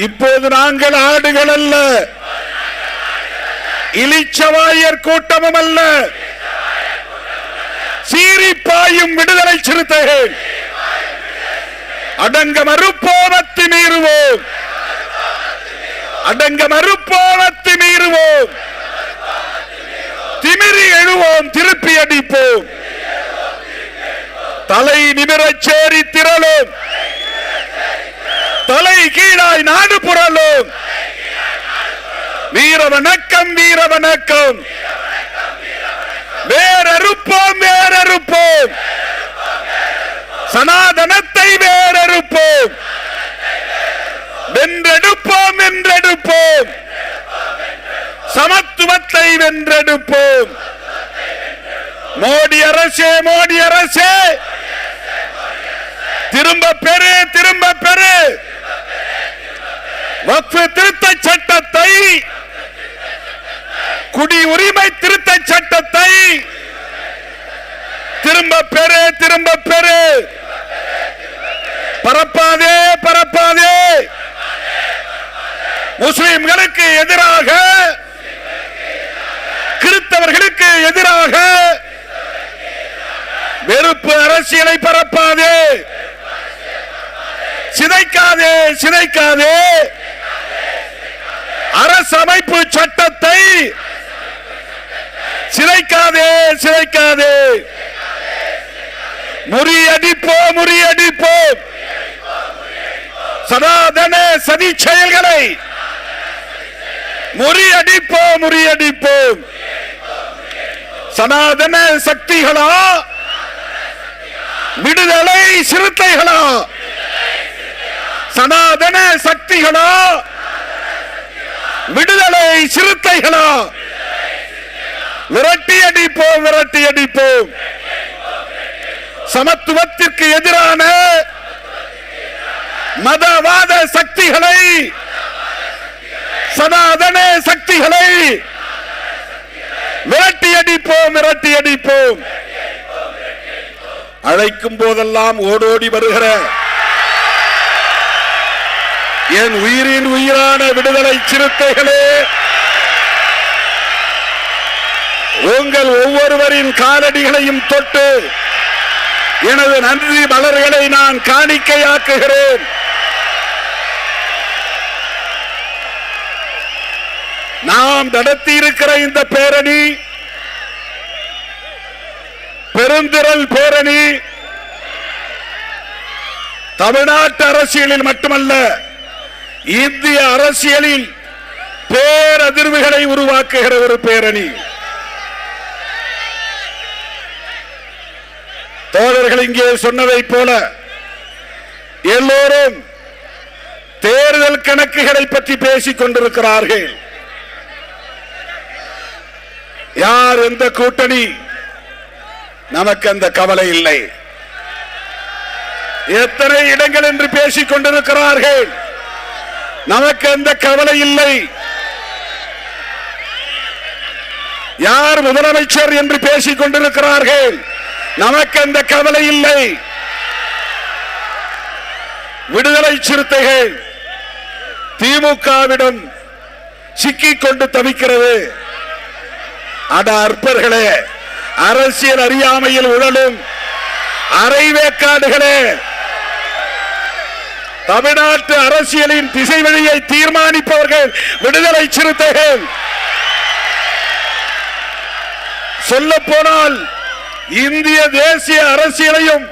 இப்போது நாங்கள் ஆடுகள் அல்ல, இளிச்சவாயர் கூட்டமும் அல்ல, சீரிப்பாயும் விடுதலை சிறுத்தைகள். அடங்க மறுப்போம் அத்துமீறுவோம், அடங்க மறுப்போம் அத்துமீறுவோம், திமிரி எழுவோம் திருப்பி அடிப்போம், தலை நிமிரச் சேரி திரளும், தலை கீழாய் நாடு புரளும். வீர வணக்கம், வீர வணக்கம். வேறறுப்போம், வேறறுப்போம், சனாதனத்தை வேறறுப்போம், வென்றெடுப்போம், வென்றெடுப்போம், சமத்துவத்தை வென்றெடுப்போம். மோடி அரசே, மோடி அரசே, திரும்ப பெறு, திரும்ப பெறு. வக்ஃப் திருத்த சட்டத்தை, குடி உரிமை திருத்த சட்டத்தை திரும்ப பெறு, திரும்ப பெறு. பரப்பாதே, பரப்பாதே. முஸ்லிம்களுக்கு எதிராக, கிறிஸ்தவர்களுக்கு எதிராக வெறுப்பு அரசியலை பரப்பாதே, சிதைக்காதே, சிதைக்காதே. அரசமைப்பு சட்டத்தை சிதைக்காதே, சிதைக்காதே. முறியடிப்போம், முறியடிப்போம். சனாதன சதி செயல்களை முறியடிப்போம், முறியடிப்போம். சனாதன சக்திகளா, விடுதலை சிறுத்தைகளா? சனாதன சக்திகளா, விடுதலை சிறுத்தைகளா? விரட்டி அடிப்போம், விரட்டி அடிப்போம். சமத்துவத்திற்கு எதிரான மதவாத சக்திகளை, சனாதன சக்திகளை விரட்டி அடிப்போம், விரட்டி அடிப்போம். அழைக்கும் போதெல்லாம் ஓடோடி வருகிற என் உயிரின் உயிரான விடுதலை சிறுத்தைகளே, உங்கள் ஒவ்வொருவரின் காலடிகளையும் தொட்டு எனது நன்றி மலர்களை நான் காணிக்கையாக்குகிறேன். நாம் நடத்தி இருக்கிற இந்த பேரணி, பெருந்திரள் பேரணி, தமிழ்நாட்டு அரசியலில் மட்டுமல்ல, இந்திய அரசியலில் பேரதிர்வுகளை உருவாக்குகிற ஒரு பேரணி. தோழர்கள் இங்கே சொன்னதை போல எல்லோரும் தேர்தல் கணக்குகளை பற்றி பேசிக் கொண்டிருக்கிறார்கள். யார் எந்த கூட்டணி, நமக்கு அந்த கவலை இல்லை. எத்தனை இடங்கள் என்று பேசிக் கொண்டிருக்கிறார்கள், நமக்கு அந்த கவலை இல்லை. யார் முதலமைச்சர் என்று பேசிக் கொண்டிருக்கிறார்கள், நமக்கு அந்த கவலை இல்லை. விடுதலை சிறுத்தைகள் திமுகவிடம் சிக்கிக் கொண்டு தவிக்கிறது. அட அற்பர்களே, அரசியல் அறியாமையில் உழலும் அரைவேக்காடுகளே, தமிழ்நாட்டு அரசியலின் திசை வழியை தீர்மானிப்பவர்கள் விடுதலை சிறுத்தைகள். சொல்ல போனால் இந்திய தேசிய அரசியலையும்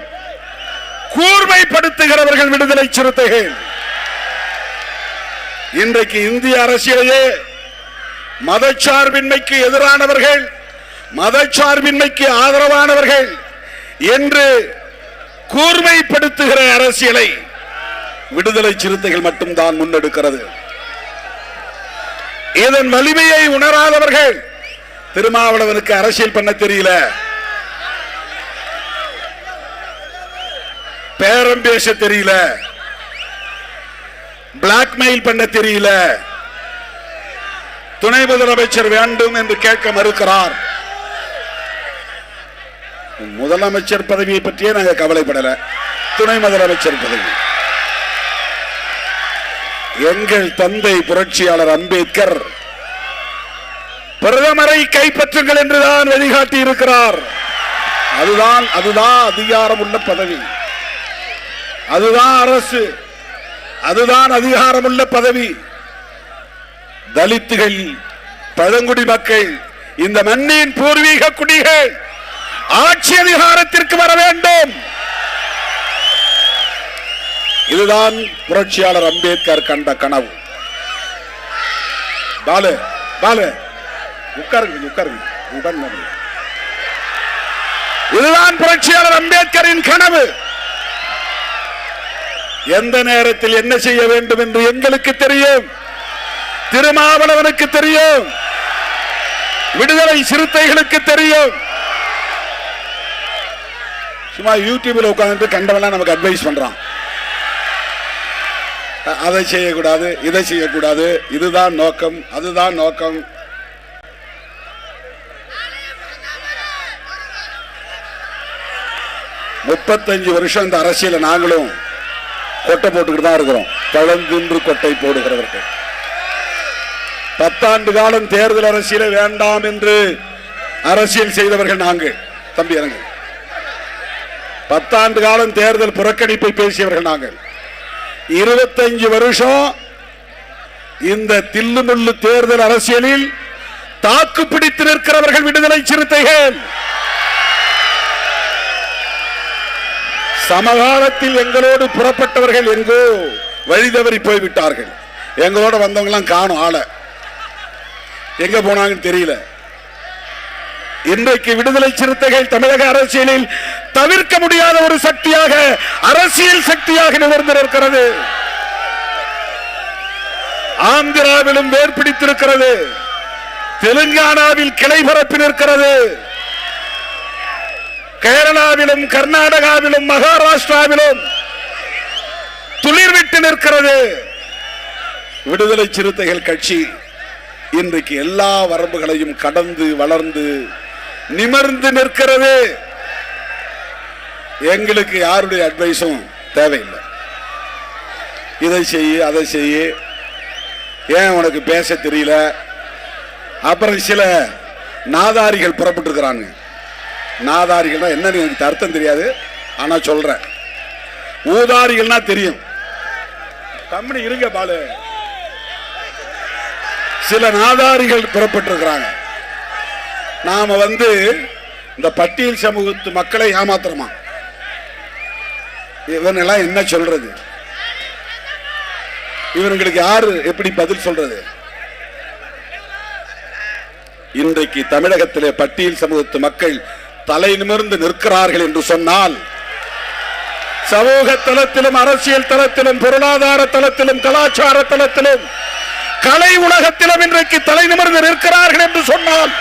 கூர்மைப்படுத்துகிறவர்கள் விடுதலை சிறுத்தைகள். இன்றைக்கு இந்திய அரசியலையே மதச்சார்பின்மைக்கு எதிரானவர்கள், மதச்சார்பின்மைக்கு ஆதரவானவர்கள் என்று கூர்மைப்படுத்துகிற அரசியலை விடுதலை சிறுத்தைகள் மட்டும்தான் முன்னெடுக்கிறது. இதன் வலிமையை உணராதவர்கள், திருமாவளவனுக்கு அரசியல் பண்ண தெரியல, பேரம் பேச தெரியல, பிளாக்மெயில் பண்ண தெரியல, துணை முதலமைச்சர் வேண்டும் என்று கேட்க மறுக்கிறார். முதலமைச்சர் பதவியை பற்றியே நாங்கள் கவலைப்படல, துணை முதலமைச்சர் பதவி எங்கள் தந்தை புரட்சியாளர் அம்பேத்கர் பிரதமரை கைப்பற்றுங்கள் என்றுதான் வழிகாட்டி இருக்கிறார். அதுதான் அதிகாரம் உள்ள பதவி, அதுதான் அரசு, அதுதான் அதிகாரம் உள்ள பதவி. தலித்துகள், பழங்குடி மக்கள், இந்த மண்ணின் பூர்வீக குடிகள் ஆட்சி அதிகாரத்திற்கு வர வேண்டும். இதுதான் புரட்சியாளர் அம்பேத்கர் கண்ட கனவு. பாலு பாலு உட்காருங்க. இதுதான் புரட்சியாளர் அம்பேத்கரின் கனவு. எந்த நேரத்தில் என்ன செய்ய வேண்டும் என்று எங்களுக்கு தெரியும், திருமாவளவனுக்கு தெரியும், விடுதலை சிறுத்தைகளுக்கு தெரியும். சும்மா யூடியூப்ல உட்கார்ந்து கண்டவெல்லாம் நமக்கு அட்வைஸ் பண்றான். அதை செய்யக்கூடாது, இதை செய்யக்கூடாது, இதுதான் நோக்கம், அதுதான் நோக்கம். முப்பத்தஞ்சு வருஷம் இந்த அரசியல நாங்களும் கொட்டை போட்டுக்கிட்டு தான் இருக்கிறோம். பழந்தின்று கொட்டை போடுகிறவர்கள் 10 ஆண்டு காலம் தேர்தல் அரசியல வேண்டாம் என்று அரசியல் செய்தவர்கள் நாங்கள். தம்பி இறங்க. 10 ஆண்டு காலம் தேர்தல் புறக்கணிப்பை பேசியவர்கள் நாங்கள். 25 வருஷம் இந்த தில்லுமுள்ளு தேர்தல் அரசியலில் தாக்கு பிடித்து நிற்கிறவர்கள் விடுதலை சிறுத்தைகள். சமகாலத்தில் எங்களோடு புறப்பட்டவர்கள் எங்கோ வழிதவறி போய்விட்டார்கள். எங்களோட வந்தவங்க எல்லாம் காணும், ஆள எங்க போனாங்கன்னு தெரியல. இன்றைக்கு விடுதலை சிறுத்தைகள் தமிழக அரசியலில் தவிர்க்க முடியாத ஒரு சக்தியாக, அரசியல் சக்தியாக நிமிர்ந்திருக்கிறது. ஆந்திராவிலும் வேர் பிடித்திருக்கிறது, தெலுங்கானாவில் கிளை பரப்பி நிற்கிறது, கேரளாவிலும் கர்நாடகாவிலும் மகாராஷ்டிராவிலும் துளிர்விட்டு நிற்கிறது. விடுதலை சிறுத்தைகள் கட்சி இன்றைக்கு எல்லா வரம்புகளையும் கடந்து வளர்ந்து நிமிர்ந்து நிற்கிறது. எங்களுக்கு யாருடைய அட்வைஸும் தேவையில்லை. இதை செய்ய, அதை செய்ய, ஏன் உனக்கு பேச தெரியல. அப்புறம் சில நாதாரிகள் புறப்பட்டு இருக்கிறாங்க. நாதாரிகள்னா என்னன்னு எனக்கு அர்த்தம் தெரியாது, ஆனா சொல்றேன். ஊதாரிகள்னா தெரியும். கம்பெனி இருங்க பாலு. சில நாதாரிகள் புறப்பட்டிருக்கிறாங்க. நாம இந்த பட்டியல் சமூகத்து மக்களை ஏமாத்துறோமா? இவனெல்லாம் என்ன சொல்றது? இவங்களுக்கு யாரு எப்படி பதில் சொல்றது? இன்றைக்கு தமிழகத்திலே பட்டியல் சமூகத்து மக்கள் தலை நிமிர்ந்து நிற்கிறார்கள் என்று சொன்னால், சமூக தளத்திலும், அரசியல் தளத்திலும், பொருளாதார தளத்திலும், கலாச்சார தளத்திலும், கலை உலகத்திலும் இன்றைக்கு தலை நிமிர்ந்து நிற்கிறார்கள் என்று சொன்னால்,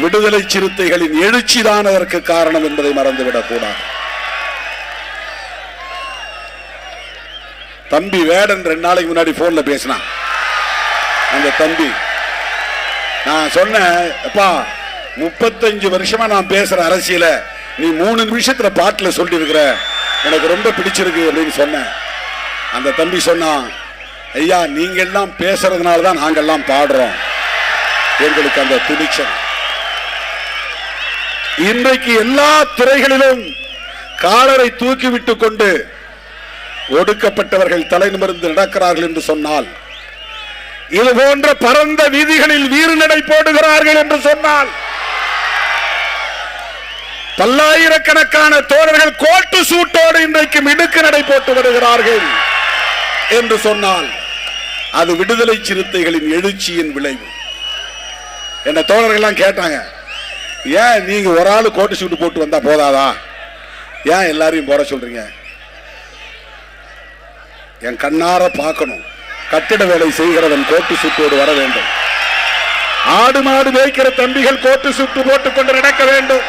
விடுதலை சிறுத்தைகளின் எழுச்சிதான் அதற்கு காரணம் என்பதை மறந்துவிடக் கூடாது. தம்பி வேடன் 2 நாளைக்கு முன்னாடி போன்ல பேசினான். அந்த தம்பி, நான் சொன்னேன், அப்பா 35 வருஷமா நான் பேசுற அரசியல நீ 3 நிமிஷத்துல பாட்டுல சொல்லி இருக்கிற, எனக்கு ரொம்ப பிடிச்சிருக்கு அப்படின்னு சொன்னேன். அந்த தம்பி சொன்னான், ஐயா நீங்க எல்லாம் பேசுறதுனால தான் நாங்கெல்லாம் பாடுறோம். எங்களுக்கு அந்த துணிச்சல். இன்றைக்கு எல்லா துறைகளிலும் காலரை தூக்கிவிட்டு கொண்டு ஒடுக்கப்பட்டவர்கள் தலை நிமிர்ந்து நடக்கிறார்கள் என்று சொன்னால், இது போன்ற பரந்த வீதிகளில் வீறு நடை போடுகிறார்கள் என்று சொன்னால், பல்லாயிரக்கணக்கான தோழர்கள் கோட்டு சூட்டோடு இன்றைக்கு மிடுக்கு நடை போட்டு வருகிறார்கள் என்று சொன்னால், அது விடுதலை சிறுத்தைகளின் எழுச்சியின் விளைவு. என்ன தோழர்கள் கேட்டாங்க, ஏன் நீங்க ஒரு ஆளு கோட்டு சூட்டு போட்டு வந்தா போதாதா, ஏன் எல்லாரையும் போட சொல்றீங்க? என் கண்ணார பார்க்கணும். கட்டிட வேலை செய்கிறவன் கோட்டு சூட்டோடு வர வேண்டும். ஆடு மாடு மேய்க்கிற தம்பிகள் கோட்டு சூட்டு போட்டுக் கொண்டு நடக்க வேண்டும்.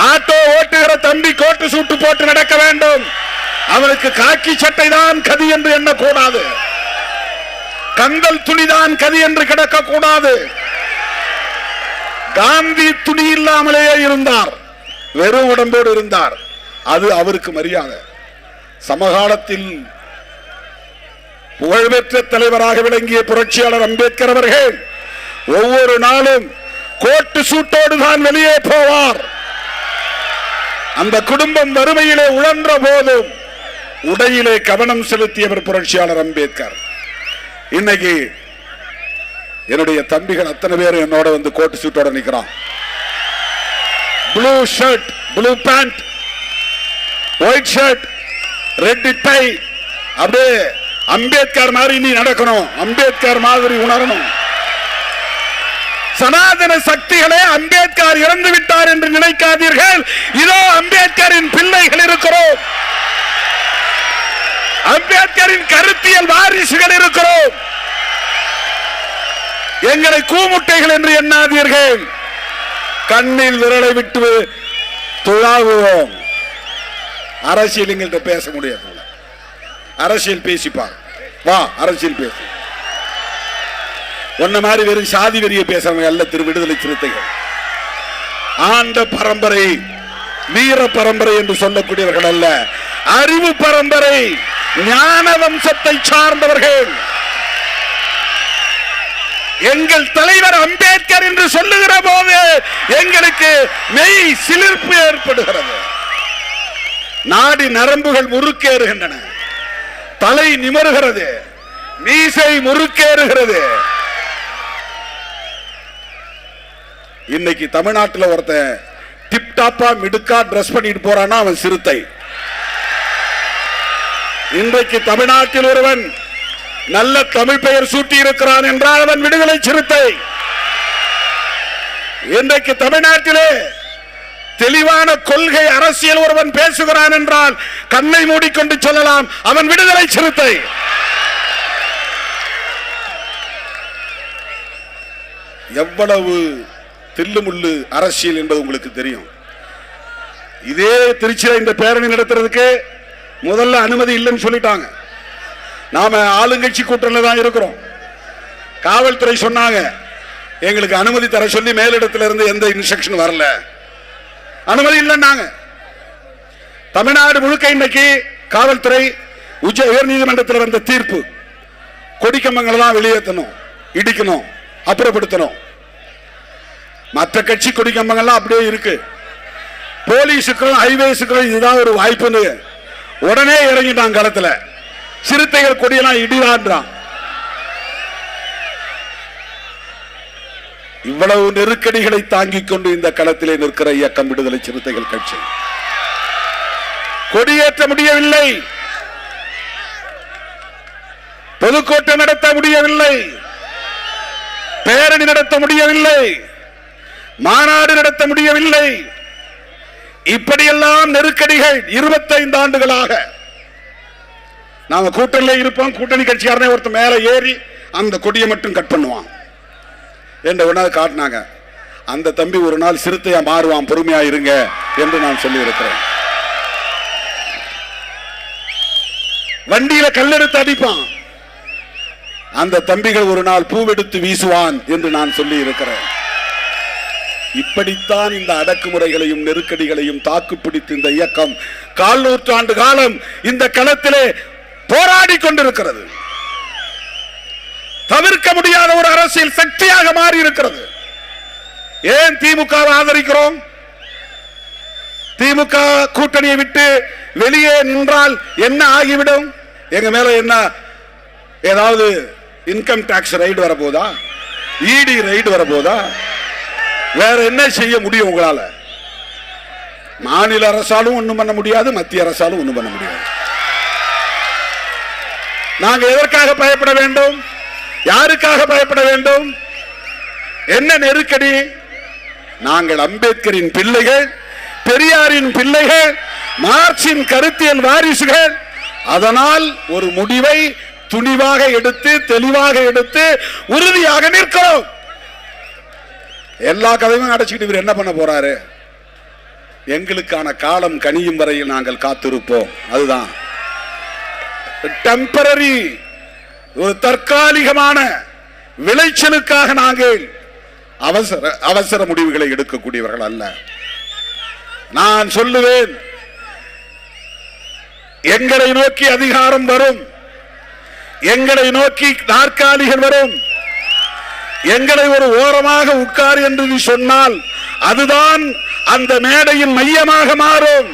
ஆட்டோ ஓட்டுகிற தம்பி கோட்டு சூட்டு போட்டு நடக்க வேண்டும். அவனுக்கு காக்கி சட்டை தான் கதி என்று எண்ணக்கூடாது. கந்தல் துணிதான் கதி என்று கிடக்க கூடாது. காந்தி துணி இல்லாமலேயே இருந்தார், வெறும் உடம்போடு இருந்தார். அது அவருக்கு மரியாதை. சமகாலத்தில் புகழ்பெற்ற தலைவராக விளங்கிய புரட்சியாளர் அம்பேத்கர் அவர்கள் ஒவ்வொரு நாளும் கோட்டு சூட்டோடு தான் வெளியே போவார். அந்த குடும்பம் வறுமையிலே உழன்ற போதும் உடையிலே கவனம் செலுத்தியவர் புரட்சியாளர் அம்பேத்கர். இன்னைக்கு என்னுடைய தம்பிகள் அத்தனை பேரும் என்னோட வந்து கோட்டு சூட்டோட நிக்கிறான். Blue shirt, blue pant, white shirt, red tie. அப்படியே அம்பேத்கர் மாதிரி நீ நடக்கணும், அம்பேத்கர் மாதிரி உணரணும். சனாதன சக்திகளே அம்பேத்கர் இறந்து விட்டார் என்று நினைக்காதீர்கள். இதோ அம்பேத்கரின் பிள்ளைகள் இருக்கிறோம், அம்பேத்கரின் கருத்தியல் வாரிசுகள் இருக்கிறோம். எங்களை கூமுட்டைகள் என்று எண்ணாதீர்கள். கண்ணில் விரலை விட்டு துழாவுவோம். அரசியல் எங்கள்கிட்ட பேச முடியாது. அரசியல் பேசிப்பார், வா அரசியல் பேசு. ஒன்ன மாதிரி வெறும் சாதி வெறிய பேசுறவங்க அல்ல திரு விடுதலை சிறுத்தைகள். ஆண்ட பரம்பரை, வீர பரம்பரை என்று சொல்லக்கூடியவர்கள் அல்ல, அறிவு பரம்பரை, ஞான வம்சத்தை சார்ந்தவர்கள். எங்கள் தலைவர் அம்பேத்கர் என்று சொல்லுகிற போது எங்களுக்கு மெய் சிலிர்ப்பு ஏற்படுகிறது. நாடி நரம்புகள் முறுக்கேறுகின்றன, தலை நிமருகிறது, மீசை முறுக்கேறுகிறது. இன்னைக்கு தமிழ்நாட்டில் ஒருத்தன் டிப்டாப்பா மிடுக்கா டிரஸ் பண்ணிட்டு போறான்னா அவன் சிறுத்தை. இன்றைக்கு தமிழ்நாட்டில் ஒருவன் நல்ல தமிழ் பெயர் சூட்டி இருக்கிறான் என்றால் அவன் விடுதலை சிறுத்தை. இன்றைக்கு தமிழ்நாட்டிலே தெளிவான கொள்கை அரசியல் ஒருவன் பேசுகிறான் என்றால் கண்ணை மூடிக்கொண்டு சொல்லலாம், அவன் விடுதலை சிறுத்தை. எவ்வளவு தில்லுமுள்ளு அரசியல் என்பது உங்களுக்கு தெரியும். இதே திருச்சியில் இந்த பேரணி நடத்துறதுக்கு முதல்ல அனுமதி இல்லைன்னு சொல்லிட்டாங்க. நாம ஆளுங்கட்சி கூட்டணியில் தான் இருக்கிறோம். காவல்துறை சொன்னாங்க எங்களுக்கு அனுமதி தர சொல்லி மேலிடத்தில் இருந்து எந்த இன்ஸ்ட்ரக்ஷன் வரல, அனுமதி இல்லைன்னாங்க. தமிழ்நாடு முழுக்க இன்னைக்கு காவல்துறை உயர் நீதிமன்றத்தில் வந்த தீர்ப்பு, கொடிக்கம்பங்களை தான் வெளியேற்றணும், இடிக்கணும், அப்புறப்படுத்தணும். மற்ற கட்சி கொடிக்கம்பங்கள்லாம் அப்படியே இருக்கு. போலீஸுக்கும் ஹைவேஸுக்கும் இதுதான் ஒரு வாய்ப்புன்னு உடனே இறங்கிட்டான் களத்துல. சிறுத்தைகள் கொடியெல்லாம் இடிதான்றான். இவ்வளவு நெருக்கடிகளை தாங்கிக் கொண்டு இந்த களத்திலே நிற்கிற இயக்கம் விடுதலை சிறுத்தைகள் கட்சி. கொடியேற்ற முடியவில்லை, பொதுக்கூட்டம் நடத்த முடியவில்லை, பேரணி நடத்த முடியவில்லை, மாநாடு நடத்த முடியவில்லை. இப்படியெல்லாம் நெருக்கடிகள் 25 ஆண்டுகளாக நாம கூட்டணியில் இருப்போம். கூட்டணி கட்சிக்காரனே ஒருத்தர் மேல ஏறி அந்த கொடியை மட்டும் கட் பண்ணுவான் என்ற ஒன்றாவது காட்டினாங்க. அந்த தம்பி ஒரு நாள் சிறுத்தையா மாறுவான், பொறுமையா இருங்க என்று நான் சொல்லி இருக்கிறேன். வண்டியில கல்லெடுத்து அடிப்பான், அந்த தம்பிகள் ஒரு நாள் பூவெடுத்து வீசுவான் என்று நான் சொல்லி இருக்கிறேன். இப்படித்தான் இந்த அடக்குமுறைகளையும் நெருக்கடிகளையும் தாக்குப்பிடித்து இந்த இயக்கம் 1/4 நூற்றாண்டு காலம் இந்த களத்திலே போராடி கொண்டிருக்கிறது. தவிர்க்க முடியாத ஒரு அரசியல் சக்தியாக மாறி இருக்கிறது. ஏன் திமுகவை ஆதரிக்கிறோம்? திமுக கூட்டணியை விட்டு வெளியே நின்றால் என்ன ஆகிவிடும்? எங்க மேல என்ன ஏதாவது இன்கம் டாக்ஸ் ரைடு வரப்போதா? இடி ரைடு வரப்போதா? வேற என்ன செய்ய முடியும் உங்களால? மாநில அரசாலும் ஒண்ணும் பண்ண முடியாது, மத்திய அரசாலும் ஒண்ணும் பண்ண முடியாது. நாங்க எதற்காக பயப்பட வேண்டும்? யாருக்காக பயப்பட வேண்டும்? என்ன நெருக்கடி? நாங்கள் அம்பேத்கரின் பிள்ளைகள், பெரியாரின் பிள்ளைகள், மார்க்சின் கருத்தியல் வாரிசுகள். அதனால் ஒரு முடிவை துணிவாக எடுத்து, தெளிவாக எடுத்து, உறுதியாக நிற்கிறோம். எல்லா கதையும் அடைச்சிக்கிட்டு இவர் என்ன பண்ண போறாரு? எங்களுக்கான காலம் கனியும் வரையில் நாங்கள் காத்திருப்போம். அதுதான் டெம்பரரி, ஒரு தற்காலிகமான விளைச்சலுக்காக நாங்கள் அவசர முடிவுகளை எடுக்கக்கூடியவர்கள் அல்ல. நான் சொல்லுவேன், எங்களை நோக்கி அதிகாரம் வரும், எங்களை நோக்கி நாற்காலிகள் வரும், எங்களை ஒரு ஓரமாக உட்கார் என்று நீ சொன்னால் அதுதான் அந்த மேடையின் மையமாக மாறும்.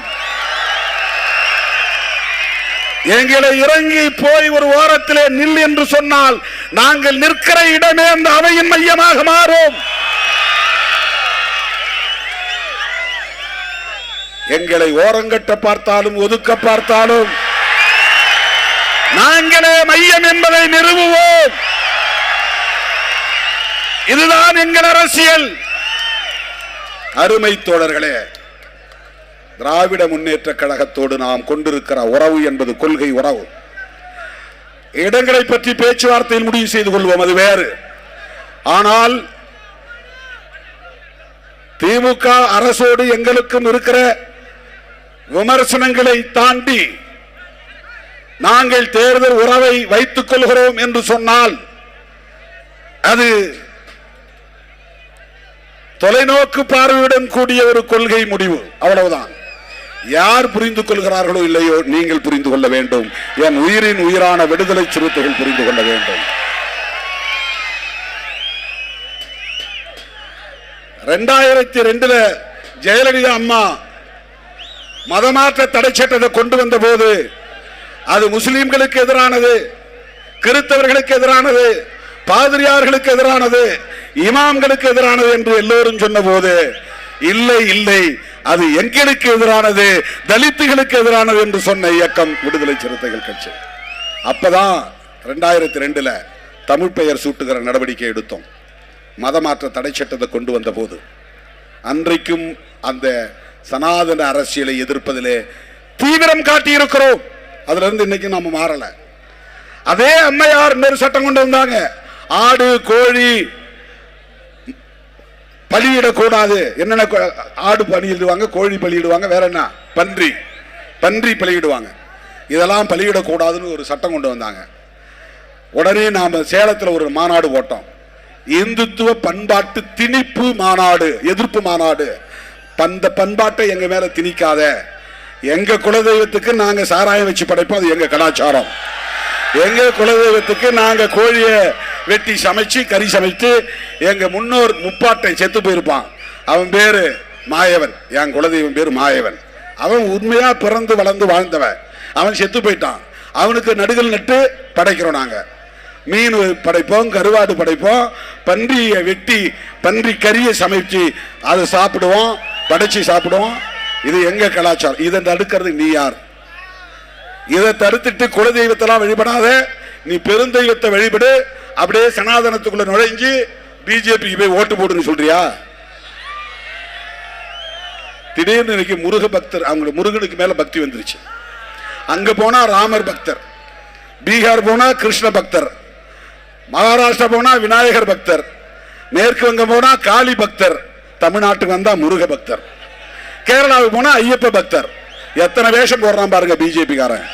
எங்களை இறங்கி போய் ஒரு ஓரத்திலே நில் என்று சொன்னால் நாங்கள் நிற்கிற இடமே அந்த அவையின் மையமாக மாறும். எங்களை ஓரங்கட்ட பார்த்தாலும் ஒதுக்க பார்த்தாலும் நாங்களே மையம் என்பதை நிறுவுவோம். இதுதான் எங்கள் அரசியல். அருமை தோழர்களே, திராவிட முன்னேற்ற கழகத்தோடு நாம் கொண்டிருக்கிற உறவு என்பது கொள்கை உறவு. இடங்களை பற்றி பேச்சுவார்த்தையில் முடிவு செய்து கொள்வோம், அது வேறு. ஆனால் திமுக அரசோடு எங்களுக்கும் இருக்கிற விமர்சனங்களை தாண்டி நாங்கள் தேர்தல் உறவை வைத்துக் கொள்கிறோம் என்று சொன்னால் அது தொலைநோக்கு பார்வையுடன் கூடிய ஒரு கொள்கை முடிவு, அவ்வளவுதான். யார் புரிந்து கொள்கிறார்களோ இல்லையோ நீங்கள் புரிந்து கொள்ள வேண்டும். என் உயிரின் உயிரான விடுதலை சிறுத்தைகள் புரிந்து கொள்ள வேண்டும். 2002 ஜெயலலிதா அம்மா மதமாற்ற தடை சட்டத்தை கொண்டு வந்த போது அது முஸ்லிம்களுக்கு எதிரானது, கிறிஸ்தவர்களுக்கு எதிரானது, பாதிரியார்களுக்கு எதிரானது, இமாம்களுக்கு எதிரானது என்று எல்லோரும் சொன்ன போது இல்லை இல்லை அது எங்களுக்கு எதிரானது, தலித்துகளுக்கு எதிரானது என்று சொன்ன இயக்கம் விடுதலை சிறுத்தைகள் கட்சி. அப்பதான் 2002 தமிழ் பெயர் சூட்டுகிற நடவடிக்கை எடுத்தோம். மதமாற்ற தடை சட்டத்தை கொண்டு வந்த போது அன்றைக்கும் அந்த சனாதன அரசியலை எதிர்ப்பதிலே தீவிரம் காட்டியிருக்கிறோம். அதுல இருந்து இன்னைக்கு நாம மாறல. அதே அம்மையார் இன்னொரு சட்டம் கொண்டு வந்தாங்க. ஆடு கோழி பலியிடக்கூடாது. என்னென்ன ஆடு பலியிடுவாங்க, கோழி பலியிடுவாங்க, வேற என்ன பன்றி பலியிடுவாங்க. இதெல்லாம் பலியிடக்கூடாதுன்னு ஒரு சட்டம் கொண்டு வந்தாங்க. உடனே நாம சேலத்தில் ஒரு மாநாடு போட்டோம். இந்துத்துவ பண்பாட்டு திணிப்பு மாநாடு, எதிர்ப்பு மாநாடு. அந்த பண்பாட்டை எங்க மேல திணிக்காத. எங்க குலதெய்வத்துக்கு நாங்க சாராயம் வச்சு படைப்போம், அது எங்க கலாச்சாரம். எங்க குலதெய்வத்துக்கு நாங்க கோழியை வெட்டி சமைச்சு கறி சமைத்து, எங்க முன்னோர் முப்பாட்டை செத்து போயிருப்பான், அவன் பேரு மாயவன், என் குலதெய்வம் பேரு மாயவன். அவன் உண்மையா பிறந்து வளர்ந்து வாழ்ந்தவன், அவன் செத்து போயிட்டான். அவனுக்கு நடுகள் நட்டு படைக்கிறோம். நாங்க மீன் படைப்போம், கருவாடு படைப்போம், பன்றியை வெட்டி பன்றி கறியை சமைச்சு அதை சாப்பிடுவோம், படைச்சு சாப்பிடுவோம். இது எங்க கலாச்சாரம். இதை தடுக்கிறது நீ யார்? இதை தடுத்துட்டு குலதெய்வத்தெல்லாம் வழிபடாத, நீ பெருந்தெய்வத்தை வழிபடு, அப்படியே சனாதனத்துக்குள்ள நுழைஞ்சு பிஜேபிக்கு போய் ஓட்டு போடுன்னு சொல்றியா? திடீர்னு இன்னைக்கு முருக பக்தர், அவங்களுக்கு முருகனுக்கு மேல பக்தி வந்துருச்சு. அங்க போனா ராமர் பக்தர், பீகார் போனா கிருஷ்ண பக்தர், மகாராஷ்டிரா போனா விநாயகர் பக்தர், மேற்கு வங்கம் போனா காளி பக்தர், தமிழ்நாட்டுக்கு வந்தா முருக பக்தர், கேரளாவுக்கு போனா ஐயப்ப பக்தர். எத்தனை வேஷம் போடுறான் பாருங்க பிஜேபி காரன்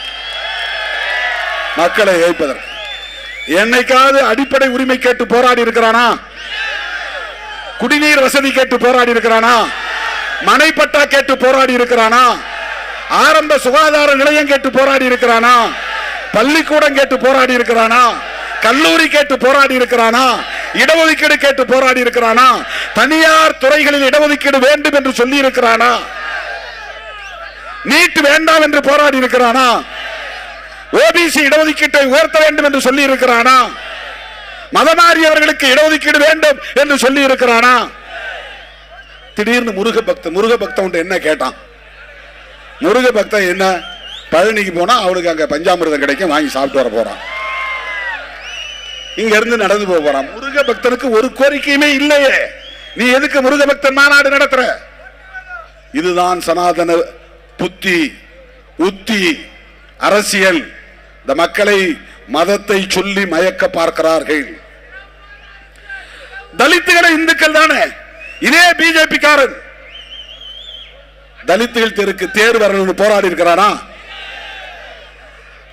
மக்களை ஏய்ப்பதற்கு. என்னைக்காவது அடிப்படை உரிமை கேட்டு போராடி இருக்கிறானா? குடிநீர் வசதி கேட்டு போராடி இருக்கிறானா? மனைப்பட்டா கேட்டு போராடி இருக்கிறானா? ஆரம்ப சுகாதார நிலையம் கேட்டு போராடி இருக்கிறானா? பள்ளிக்கூடம் கேட்டு போராடி இருக்கிறானா? கல்லூரி கேட்டு போராடி இருக்கிறானா? இடஒதுக்கீடு கேட்டு போராடி இருக்கிறானா? தனியார் துறைகளில் இடஒதுக்கீடு வேண்டும் என்று சொல்லி இருக்கிறானா? நீட் வேண்டாம் என்று போராடி இருக்கிறானா? ஓபிசி இடஒதுக்கீட்டை உயர்த்த வேண்டும் என்று சொல்லி இருக்கிறானா? மதமாறியவர்களுக்கு இடஒதுக்கீடு வேண்டும் என்று சொல்லி இருக்கிறானா? திடீர்னு முருக பக்தன் என்ன கேட்டான்? முருக பக்தன் என்ன, பழனிக்கு போனா அவனுக்கு அங்க பஞ்சாமிர்தம் கிடைக்கும், வாங்கி சாப்பிட்டு வர போறான், இங்க இருந்து நடந்து போறான். முருக பக்தனுக்கு ஒரு கோரிக்கையுமே இல்லையே, நீ எதுக்கு முருக பக்தன் மாநாடு நடத்துற? இதுதான் சனாதன புத்தி உத்தி அரசியல். இந்த மக்களை மதத்தை சொல்லி மயக்க பார்க்கிறார்கள். தலித்துகளை இந்துக்கள் தானே. இதே பிஜேபி காரன் தலித்துகள் தெருக்கு தேர் வரணும்னு போராடி இருக்கிறானா?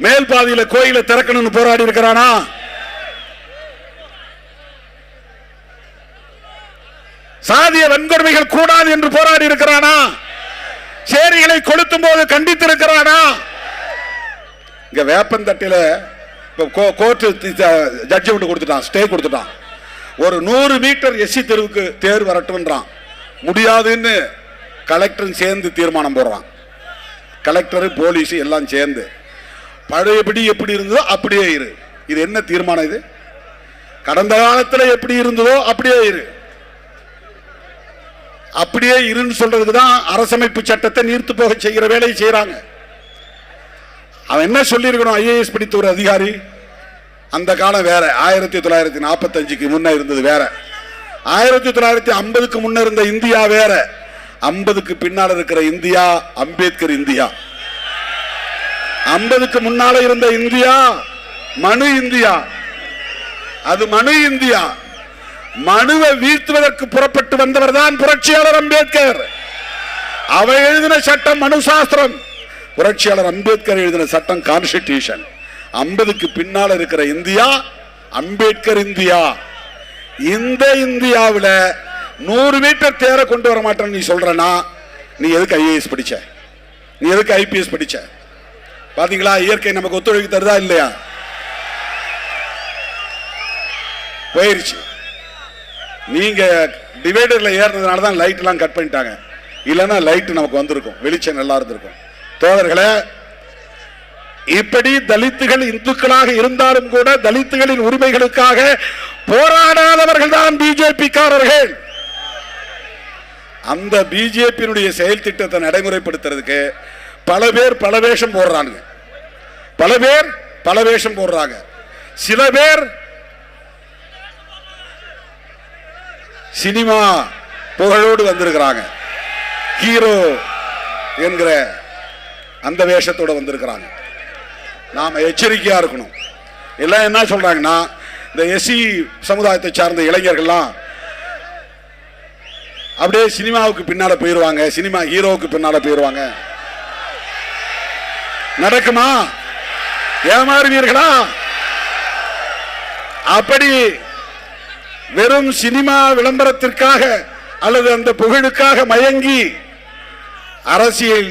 மேல் பாதியில கோயிலை திறக்கணும்னு போராடி இருக்கிறானா? சாதிய வன்கொடுமைகள் கூடாது என்று போராடி இருக்கிறானா? சேரிகளை கொளுத்தும் போது கண்டித்திருக்கிறானா? இங்க வேப்பந்தட்டையில கோர்ட்டு ஜட்ஜ்மெண்ட் கொடுத்துட்டான், ஸ்டே கொடுத்துட்டான். ஒரு 100 மீட்டர் எஸ்சி தெருவுக்கு தேர் வரட்டும்ன்றான். முடியாதுன்னு கலெக்டரும் சேர்ந்து தீர்மானம் போடுறான். கலெக்டர் போலீஸ் எல்லாம் சேர்ந்து பழையபடி எப்படி இருந்ததோ அப்படியே இரு. இது என்ன தீர்மானம்? இது கடந்த காலத்தில் எப்படி இருந்ததோ அப்படியே இரு, அப்படியே இருன்னு சொல்றதுக்கு தான் அரசமைப்பு சட்டத்தை நீர்த்து போக செய்கிற வேலையை செய்யறாங்க. அவன் என்ன சொல்லியிருக்கணும்? ஐஏஎஸ் படித்த ஒரு அதிகாரி, அந்த காலம் வேற, 1945க்கு முன்ன இருந்தது வேற, 1950க்கு முன்ன இருந்த இந்தியா வேற, 50க்கு பின்னால் இருக்கிற இந்தியா அம்பேத்கர் இந்தியா. 50க்கு முன்னால இருந்த இந்தியா மனு இந்தியா, அது மனு இந்தியா. மனுவை வீழ்த்துவதற்கு புறப்பட்டு வந்தவர் தான் புரட்சியாளர் அம்பேத்கர். அவர் எழுதின சட்டம் மனு சாஸ்திரம், புரட்சியாளர் அம்பேத்கர் எழுதின சட்டம் கான்ஸ்டிடியூஷன். 50க்கு பின்னால் இருக்கிற இந்தியா அம்பேத்கர் இந்தியா. இந்த இந்தியாவில் 100 மீட்டர் தேரை கொண்டு வர மாட்டேன்னு நீ சொல்றனா, நீ எதுக்கு ஐஏஎஸ் படிச்ச? நீ எதுக்கு ஐபிஎஸ் படிச்ச? பாத்தீங்களா, இயற்கை நமக்கு ஒத்துழைப்பு தருதா இல்லையா? போயிருச்சு. நீங்க டிவைடர்ல ஏறினதுனால தான் லைட் எல்லாம் கட் பண்ணிட்டாங்க, இல்லைன்னா லைட் நமக்கு வந்திருக்கும், வெளிச்சம் நல்லா இருந்திருக்கும். தோழர்களே, இப்படி தலித்துகள் இந்துக்களாக இருந்தாலும் கூட தலித்துகளின் உரிமைகளுக்காக போராடாதவர்கள் தான் பிஜேபி காரர்கள். அந்த பிஜேபியினுடைய செயல் திட்டத்தை நடைமுறைப்படுத்துறதுக்கு பல பேர் பல வேஷம் போடுறாங்க, பல பேர் பல வேஷம் போடுறாங்க. சில பேர் சினிமா புகழோடு வந்திருக்கிறாங்க, ஹீரோ என்கிற அந்த வேஷத்தோட வந்திருக்கிறாங்க. நாம எச்சரிக்கையா இருக்கணும். எல்லாம் என்ன சொல்றாங்கன்னா, இந்த எஸ்சி சமுதாயத்தை சார்ந்த இளைஞர்கள்லாம் அப்படியே சினிமாவுக்கு பின்னால போயிருவாங்க, சினிமா ஹீரோவுக்கு பின்னால போயிருவாங்க. நடக்குமா? ஏமாறுவீர்களா? அப்படி வெறும் சினிமா விளம்பரத்திற்காக அல்லது அந்த புகழுக்காக மயங்கி அரசியல்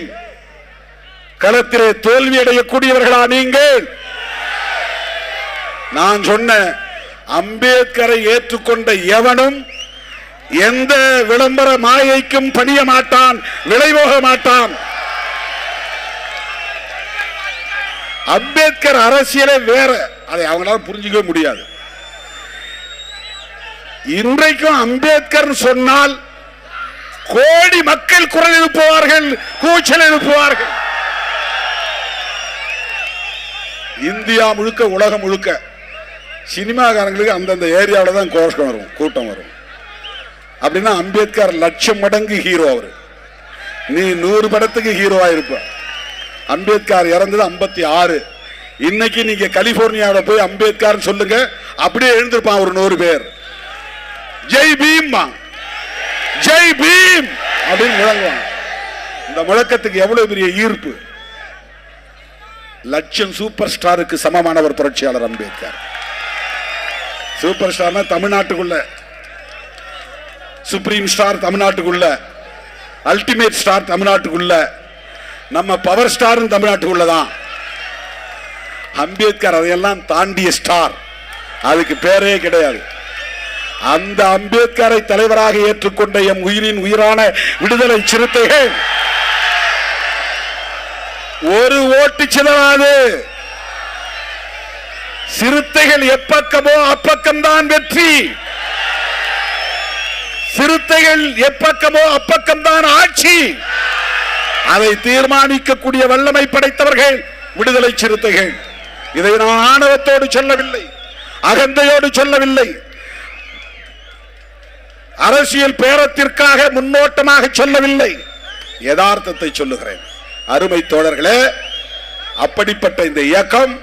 களத்திலே தோல்வி அடையக்கூடியவர்களா நீங்கள்? நான் சொன்ன அம்பேத்கரை ஏற்றுக்கொண்ட எவனும் எந்த விளம்பர மாயைக்கும் பணிய மாட்டான், விளைவோக மாட்டான். அம்பேத்கர் அரசியலே வேற, அதை அவங்களால புரிஞ்சிக்கவே முடியாது. இன்றைக்கும் அம்பேத்கர் சொன்னால் கோடி மக்கள் குரல் எழுப்புவார்கள், கூச்சல் எழுப்புவார்கள். இந்தியா முழுக்க, உலகம் முழுக்க சினிமாக்காரங்களுக்கு அந்தந்த ஏரியாவில் தான் கோஷம் வரும், கூட்டம் வரும். அப்படின்னா அம்பேத்கர் 1,00,000 மடங்கு ஹீரோ. அவரு நீ 100 படத்துக்கு ஹீரோவா இருப்ப. அம்பேத்கர் இறந்தது 56. இன்னைக்கு நீங்க கலிபோர்னியாவில் போய் அம்பேத்கர் சொல்லுங்க, அப்படியே எழுந்திருப்பான் ஒரு 100 பேர். ஜெய் பீம், ஜெய் பீம் அப்படின்னு முழங்குவான். இந்த முழக்கத்துக்கு எவ்வளவு பெரிய ஈர்ப்பு! 1,00,000 சூப்பர் ஸ்டாருக்கு சமமானவர் புரட்சியாளர் அம்பேத்கர். சூப்பர் ஸ்டார்னா தமிழ்நாட்டுக்குள்ள, சுப்ரீம் ஸ்டார் தமிழ்நாட்டுக்குள்ள, அல்டிமேட் ஸ்டார் தமிழ்நாட்டுக்குள்ள, நம்ம பவர் ஸ்டார் தமிழ்நாட்டுக்குள்ளதான். அம்பேத்கர் அதையெல்லாம் தாண்டிய ஸ்டார், அதுக்கு பேரே கிடையாது. அந்த அம்பேத்கரை தலைவராக ஏற்றுக்கொண்ட எம் உயிரின் உயிரான விடுதலை சிறுத்தைகள் ஒரு ஓட்டு சிதறாது. சிறுத்தைகள் எப்பக்கமோ அப்பக்கம்தான் வெற்றி, சிறுத்தைகள் எப்பக்கமோ அப்பக்கம்தான் ஆட்சி. அதை தீர்மானிக்கக்கூடிய வல்லமை படைத்தவர்கள் விடுதலை சிறுத்தைகள். இதை நான் ஆணவத்தோடு சொல்லவில்லை, அகந்தையோடு சொல்லவில்லை, அரசியல் பேரத்திற்காக முன்னோட்டமாக சொல்லவில்லை, யதார்த்தத்தை சொல்லுகிறேன். அருமை தோழர்களே, அப்படிப்பட்ட இந்த இயக்கம்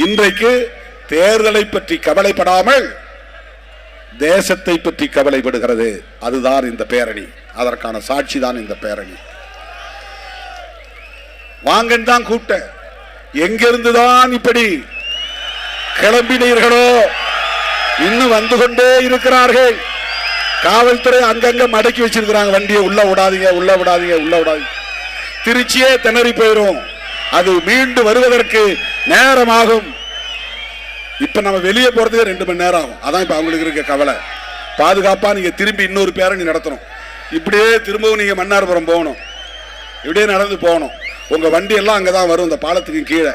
இன்றைக்கு தேர்தலை பற்றி கவலைப்படாமல் தேசத்தை பற்றி கவலைப்படுகிறது. அதுதான் இந்த பேரணி, அதற்கான சாட்சி தான் இந்த பேரணி. வாங்கன்னு தான் கூப்பிட்ட, எங்கிருந்துதான் இப்படி கிளம்பினீர்களோ இன்னும் வந்து கொண்டே இருக்கிறார்கள். காவல்துறை அங்கங்க மடக்கி வச்சிருக்கிறாங்க வண்டியை, உள்ள விடாதீங்க, உள்ள விடாதீங்க, உள்ள விடாதீங்க. திருச்சியே திணறி போயிரும். அது மீண்டு வருவதற்கு நேரமாகும். இப்ப நம்ம வெளியே போறதுக்கு 2 மணி நேரம் ஆகும். அதான் இப்ப அவங்களுக்கு இருக்க கவலை. பாதுகாப்பா நீங்க திரும்பி இன்னொரு பேரணி நடத்தணும். இப்படியே திரும்பவும் நீங்க மன்னார்புரம் போகணும், இப்படியே நடந்து போகணும். உங்க வண்டி எல்லாம் அங்கதான் வரும், இந்த பாலத்துக்கு கீழே.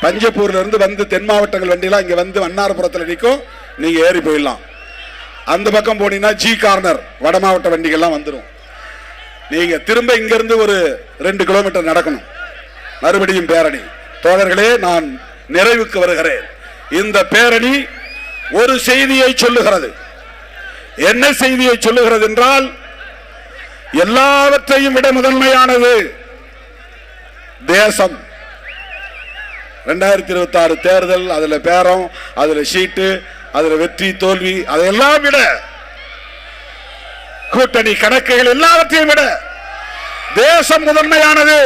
பஞ்சப்பூர்ல இருந்து வந்து தென் மாவட்டங்கள் வண்டியெல்லாம் இங்க வந்து மன்னார்புரத்தில் நிற்கும், நீங்க ஏறி போயிடலாம். அந்த பக்கம் போனீங்கன்னா ஜி கார்னர் வட மாவட்ட வண்டிகள்லாம் வந்துடும். நீங்க திரும்ப இங்க இருந்து ஒரு 2 கிலோமீட்டர் நடக்கணும், மறுபடியும் பேரணி. தோழர்களே, நான் நிறைவுக்கு வருகிறேன். இந்த பேரணி ஒரு செய்தியை சொல்லுகிறது. என்ன செய்தியை சொல்லுகிறது என்றால், எல்லாவற்றையும் விட முதன்மையானது தேசம். 2026 தேர்தல், அதுல பேரம், அதுல சீட்டு, அதுல வெற்றி தோல்வி, அதையெல்லாம் விட, கூட்டணி கணக்குகள் எல்லாவற்றையும் விட தேசம் முதன்மையானது.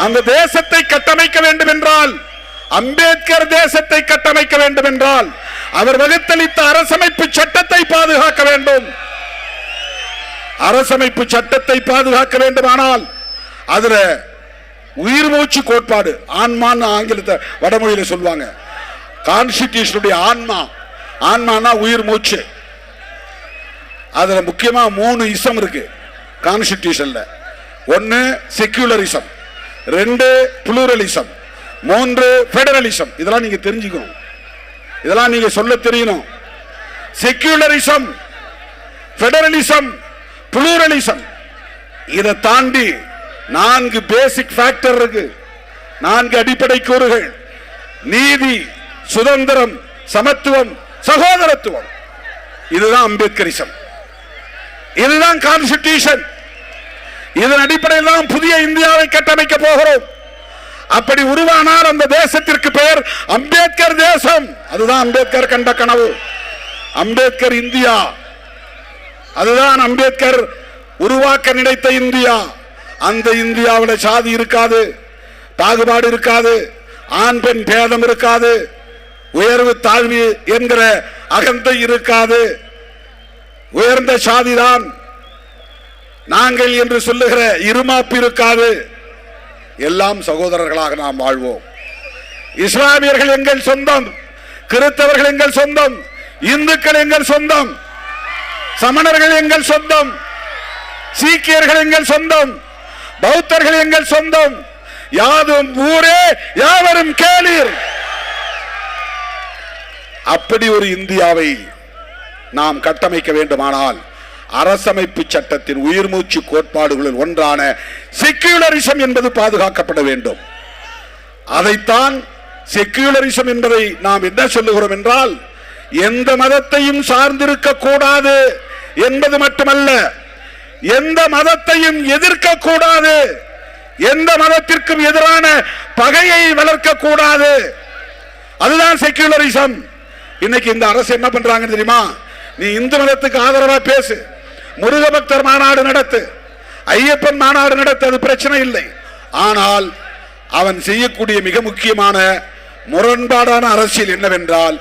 அந்த தேசத்தை கட்டமைக்க வேண்டும் என்றால், அம்பேத்கர் தேசத்தை கட்டமைக்க வேண்டும் என்றால், அவர் வகுத்தளித்த அரசமைப்பு சட்டத்தை பாதுகாக்க வேண்டும். அரசமைப்பு சட்டத்தை பாதுகாக்க வேண்டுமானால் அதுல உயிர் மூச்சு கோட்பாடு, ஆன்மான்னு ஆங்கிலத்தை வடமொழியில சொல்லுவாங்க. கான்ஸ்டிடியூஷனுடைய ஆன்மா, ஆன்மானா உயிர் மூச்சு. அதுல முக்கியமா 3 இசம் இருக்கு கான்ஸ்டிடியூஷன்ல. 1 செக்யூலரிசம், 2 புளூரலிசம், 3 பெடரலிசம். இதெல்லாம் நீங்க தெரிஞ்சுக்கணும், இதெல்லாம் நீங்க சொல்ல தெரியணும். செக்யூலரிசம், பெடரலிசம், புளூரலிசம், இதை தாண்டி 4 பேசிக் ஃபேக்டர் இருக்கு, 4 அடிப்படை கூறுகள்: நீதி, சுதந்திரம், சமத்துவம், சகோதரத்துவம். இதுதான் அம்பேத்கரிசம், இதுதான் கான்ஸ்டிடியூஷன். இதன் அடிப்படையில் தான் புதிய இந்தியாவை கட்டமைக்க போகிறோம். அப்படி உருவானால் அந்த தேசத்திற்கு பெயர் அம்பேத்கர் தேசம். அதுதான் அம்பேத்கர் கண்ட கனவு, அம்பேத்கர் இந்தியா. அதுதான் அம்பேத்கர் உருவாக்க நினைத்த இந்தியா. அந்த இந்தியாவில் சாதி இருக்காது, பாகுபாடு இருக்காது, ஆண் பெண் பேதம் இருக்காது, உயர்வு தாழ்வு என்கிற அகந்தை இருக்காது. உயர்ந்த சாதிதான் நாங்கள் என்று சொல்லுகிற இருமாப்பு இருக்காது. எல்லாம் சகோதரர்களாக நாம் வாழ்வோம். இஸ்லாமியர்கள் எங்கள் சொந்தம், கிறிஸ்தவர்கள் எங்கள் சொந்தம், இந்துக்கள் எங்கள் சொந்தம், சமணர்கள் எங்கள் சொந்தம், சீக்கியர்கள் எங்கள் சொந்தம், பௌத்தர்கள் எங்கள் சொந்தம். யாதும் ஊரே யாவரும் கேளீர். அப்படி ஒரு இந்தியாவை நாம் கட்டமைக்க வேண்டுமானால் அரசமைப்பு சட்டத்தின் உயிர் மூச்சு கோட்பாடுகளில் ஒன்றான செக்யூலரிசம் என்பது பாதுகாக்கப்பட வேண்டும். அதைத்தான் செக்யூலரிசம் என்பதை நாம் என்ன சொல்லுகிறோம் என்றால், எந்த மதத்தையும் சார்ந்திருக்க கூடாது என்பது மட்டுமல்ல, எந்த மதத்தையும் எதிர்க்க கூடாது, எந்த மதத்திற்கும் எதிரான பகையை வளர்க்க கூடாது. அதுதான் செக்யூலரிசம். இன்னைக்கு இந்த அரசு என்ன பண்றாங்க தெரியுமா? நீ இந்து மதத்துக்கு ஆதரவா பேசு, முருக பக்தர் மாநாடு நடத்து, ஐயப்பன் மாநாடு நடத்து, அது பிரச்சனை இல்லை. ஆனால் அவன் செய்யக்கூடிய மிக முக்கியமான முரண்பாடான அரசியல் என்னவென்றால்,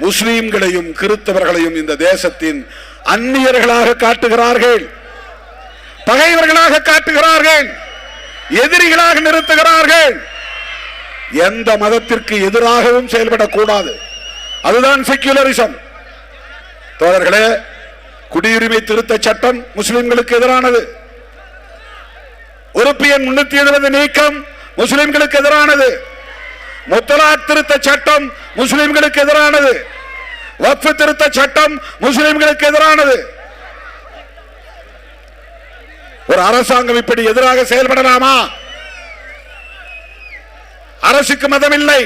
முஸ்லீம்களையும் கிறிஸ்தவர்களையும் இந்த தேசத்தின் அந்நியர்களாக காட்டுகிறார்கள், பகைவர்களாக காட்டுகிறார்கள், எதிரிகளாக நிறுத்துகிறார்கள். எந்த மதத்திற்கு எதிராகவும் செயல்படக்கூடாது. அதுதான் செக்யூலரிசம். தோழர்களே, குடியுரிமை திருத்த சட்டம் முஸ்லிம்களுக்கு எதிரானது. உறுப்பு எண் 370 நீக்கம் முஸ்லிம்களுக்கு எதிரானது. முத்தலாக் திருத்த சட்டம் முஸ்லிம்களுக்கு எதிரானது. வக்ஃப் திருத்த சட்டம் முஸ்லிம்களுக்கு எதிரானது. ஒரு அரசாங்கம் இப்படி எதிராக செயல்படலாமா? அரசுக்கு மதம் இல்லை.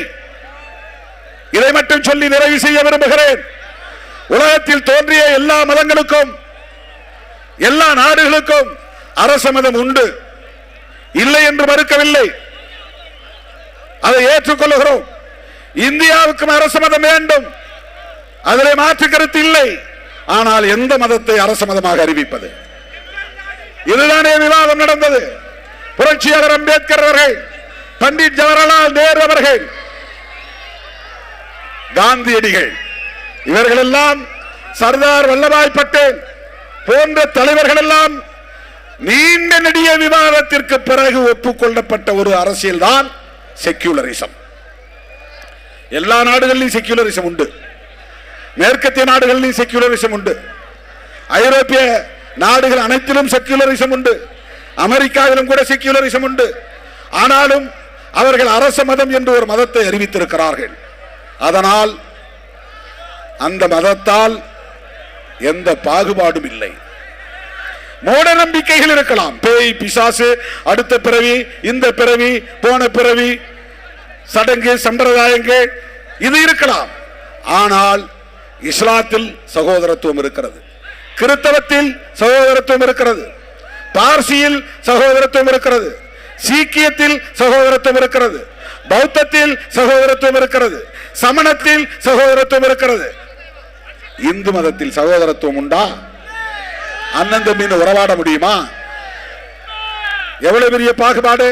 இதை மட்டும் சொல்லி நிறைவு செய்ய விரும்புகிறேன். உலகத்தில் தோன்றிய எல்லா மதங்களுக்கும், எல்லா நாடுகளுக்கும் அரச மதம் உண்டு, இல்லை என்று மறுக்கவில்லை, அதை ஏற்றுக்கொள்கிறோம். இந்தியாவுக்கும் அரச மதம் வேண்டும், அதிலே மாற்று கருத்து இல்லை. ஆனால் எந்த மதத்தை அரச மதமாக அறிவிப்பது? இதுதானே விவாதம் நடந்தது. புரட்சியாளர் அம்பேத்கர் அவர்கள், பண்டிட் ஜவஹர்லால் நேரு அவர்கள், காந்தியடிகள், இவர்கள் எல்லாம், சர்தார் வல்லபாய் பட்டேல் போன்ற தலைவர்கள் எல்லாம் நீண்ட நெடிய விவாதத்திற்கு பிறகு ஒப்புக்கொள்ளப்பட்ட ஒரு அரசியல் தான் செக்யூலரிசம். எல்லா நாடுகளிலும் செக்யூலரிசம் உண்டு, மேற்கத்திய நாடுகளிலும் செக்யூலரிசம் உண்டு, ஐரோப்பிய நாடுகள் அனைத்திலும் செக்யூலரிசம் உண்டு, அமெரிக்காவிலும் கூட செக்யூலரிசம் உண்டு. ஆனாலும் அவர்கள் அரச மதம் என்று ஒரு மதத்தை அறிவித்திருக்கிறார்கள். அதனால் அந்த மதத்தால் எந்த பாகுபாடும் இல்லை. மூட நம்பிக்கைகள் இருக்கலாம், பேய் பிசாசு, அடுத்த பிறவி, இந்த பிறவி, போன பிறவி, சடங்கு சம்பிரதாயங்கள், இது இருக்கலாம். ஆனால் இஸ்லாத்தில் சகோதரத்துவம் இருக்கிறது, கிறிஸ்தவத்தில் சகோதரத்துவம் இருக்கிறது, பார்சியில் சகோதரத்துவம் இருக்கிறது, சீக்கியத்தில் சகோதரத்துவம் இருக்கிறது, பௌத்தத்தில் சகோதரத்துவம் இருக்கிறது, சமணத்தில் சகோதரத்துவம் இருக்கிறது. இந்து மதத்தில் சகோதரத்துவம் உண்டா? அண்ணன் தம்பின்னு உறவாட முடியுமா? எவ்வளவு பெரிய பாகுபாடு!